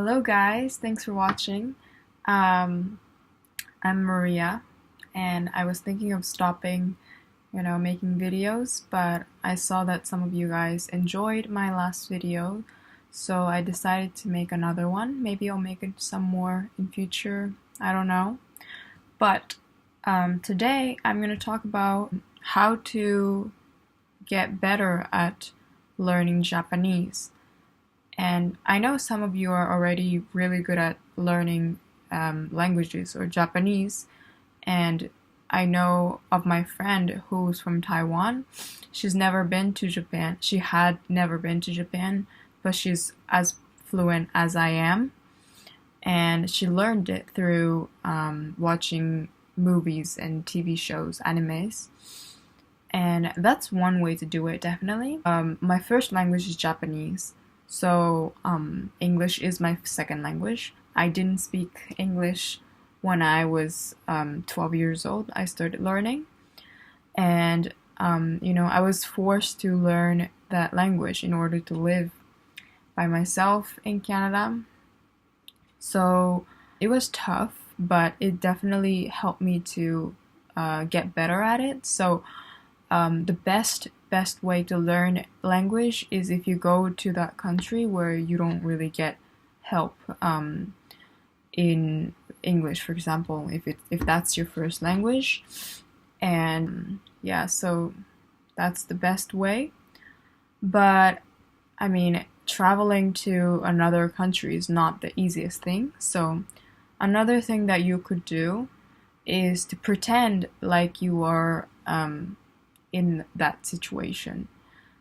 Hello, guys. Thanks for watching. Um, I'm Maria, and I was thinking of stopping, making videos, but I saw that some of you guys enjoyed my last video, so I decided to make another one. Maybe I'll make it some more in future. I don't know. But today I'm going to talk about how to get better at learning Japanese. And I know some of you are already really good at learning languages or Japanese. And I know of my friend who's from Taiwan. She's never been to Japan. She had never been to Japan, but she's as fluent as I am. And she learned it through watching movies and TV shows, animes. And that's one way to do it, definitely. My first language is Japanese. So, English is my second language. I didn't speak English when I was 12 years old. I started learning. And, I was forced to learn that language in order to live by myself in Canada. So, it was tough, but it definitely helped me to get better at it. So, the best way to learn language is if you go to that country where you don't really get help in English, for example, if that's your first language. And yeah, so that's the best way. But I mean, traveling to another country is not the easiest thing. So another thing that you could do is to pretend like you are in that situation.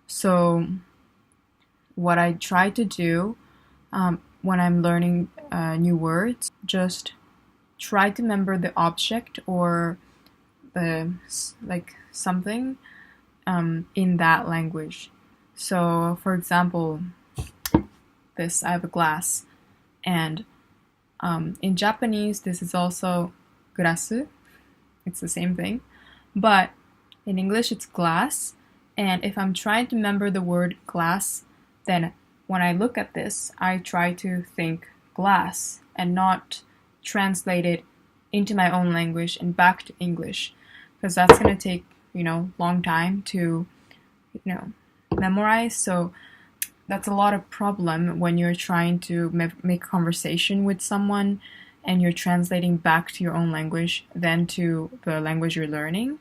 So, what I try to do when I'm learning new words, just try to remember the object or the something in that language. So, for example, I have a glass, and in Japanese, this is also gurasu. It's the same thing, but in English, it's glass, and if I'm trying to remember the word glass, then when I look at this, I try to think glass and not translate it into my own language and back to English, because that's going to take, long time to, memorize. So that's a lot of problem when you're trying to make conversation with someone and you're translating back to your own language, then to the language you're learning.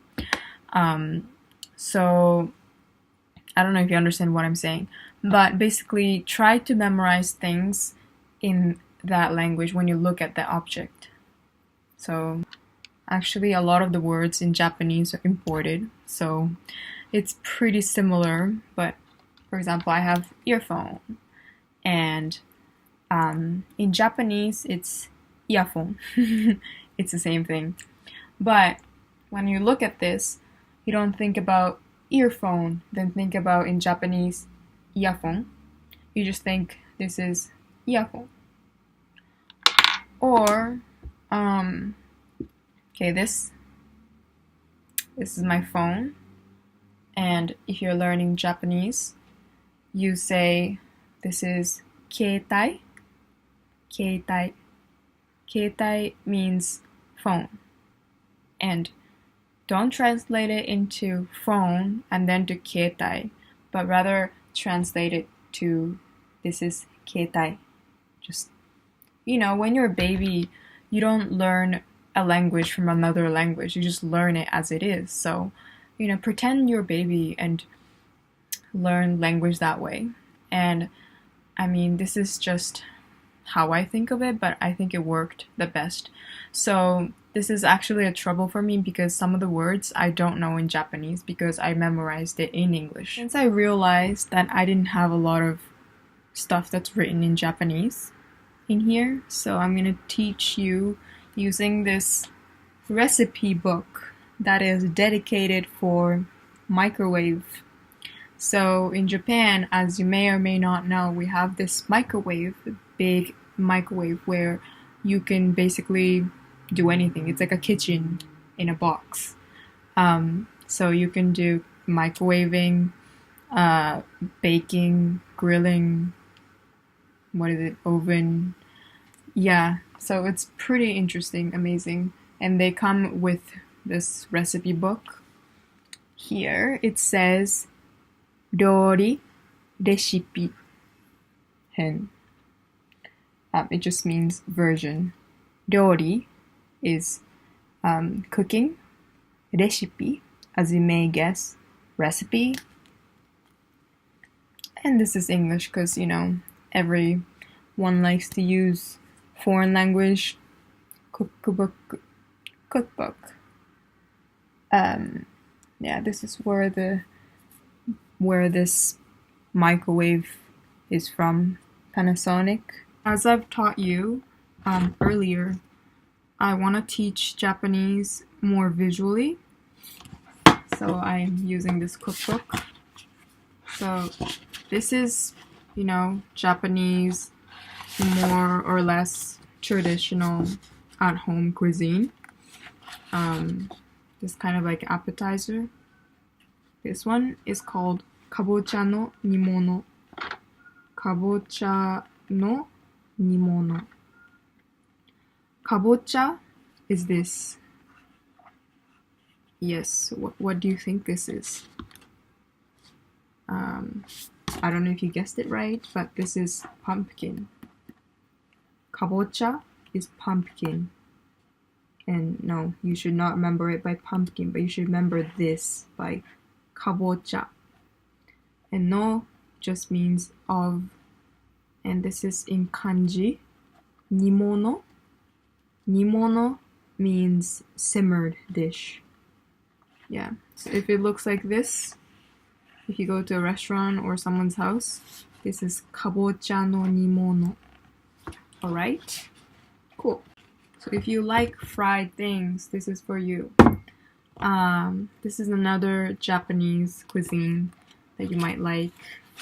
So I don't know if you understand what I'm saying, but basically try to memorize things in that language when you look at the object. So actually a lot of the words in Japanese are imported, so it's pretty similar, but for example, I have earphone, and in Japanese it's earphone. It's the same thing. But when you look at this, you don't think about earphone, then think about in Japanese earphone. You just think this is earphone. Or, okay, this is my phone. And if you're learning Japanese, you say this is keitai. Keitai. Keitai means phone. And don't translate it into phone and then to keitai, but rather translate it to this is keitai. Just, when you're a baby, you don't learn a language from another language. You just learn it as it is. So, pretend you're a baby and learn language that way. And I mean, this is just how I think of it, but I think it worked the best. So this is actually a trouble for me because some of the words I don't know in Japanese because I memorized it in English. Since I realized that I didn't have a lot of stuff that's written in Japanese in here, so I'm gonna teach you using this recipe book that is dedicated for microwave. So in Japan, as you may or may not know, we have this microwave, big microwave where you can basically do anything. It's like a kitchen in a box. So you can do microwaving, baking, grilling, oven, Yeah, so it's pretty interesting, amazing. And they come with this recipe book. Here it says 料理レシピ編. It just means version. 料理 is cooking. レシピ, as you may guess, recipe. And this is English because, you know, everyone likes to use foreign language cookbook. Yeah, this is where this microwave is from, Panasonic. As I've taught you earlier, I want to teach Japanese more visually, so I'm using this cookbook. So this is, you know, Japanese, more or less traditional at-home cuisine. This kind of like appetizer. This one is called kabocha no nimono. Kabocha no nimono. Kabocha is this. Yes, what do you think this is? I don't know if you guessed it right, but this is pumpkin. Kabocha is pumpkin. And no, you should not remember it by pumpkin, but you should remember this by kabocha. And no just means of, and this is in kanji. Nimono. Nimono means simmered dish. Yeah, so if it looks like this, if you go to a restaurant or someone's house, this is kabocha no nimono. Alright? Cool. So if you like fried things, this is for you. This is another Japanese cuisine that you might like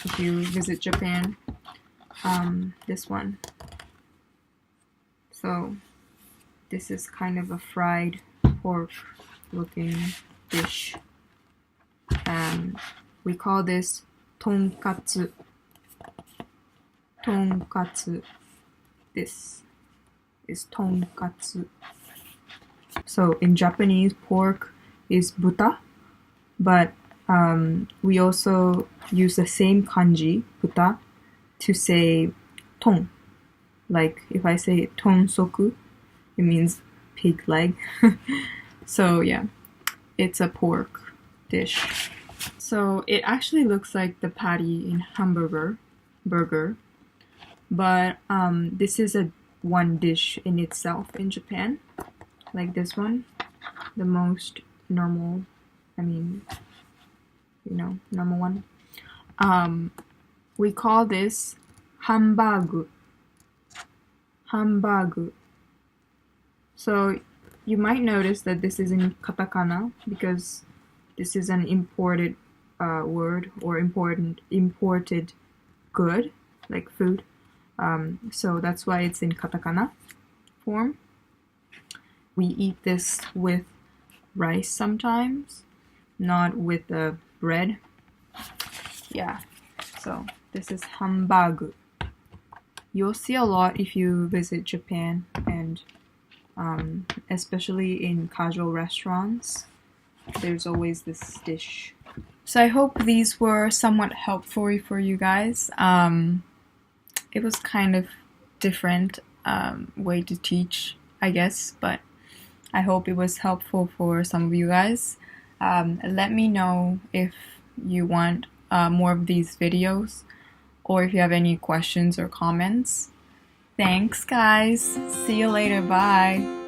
if you visit Japan. This one. So this is kind of a fried pork looking dish. We call this tonkatsu. Tonkatsu. This is tonkatsu. So in Japanese, pork is buta, but we also use the same kanji, buta, to say ton. Like if I say tonsoku, it means pig leg. So yeah, it's a pork dish. So it actually looks like the patty in burger, but this is a one dish in itself in Japan, like this one, the most normal, normal one. We call this hambagu. So you might notice that this is in katakana because this is an imported word or imported good, like food. So that's why it's in katakana form. We eat this with rice sometimes, not with the bread. Yeah, so this is hambagu. You'll see a lot if you visit Japan, and especially in casual restaurants, there's always this dish. So I hope these were somewhat helpful for you guys. It was kind of different way to teach, I guess, but I hope it was helpful for some of you guys. Let me know if you want more of these videos, or if you have any questions or comments. Thanks, guys. See you later. Bye.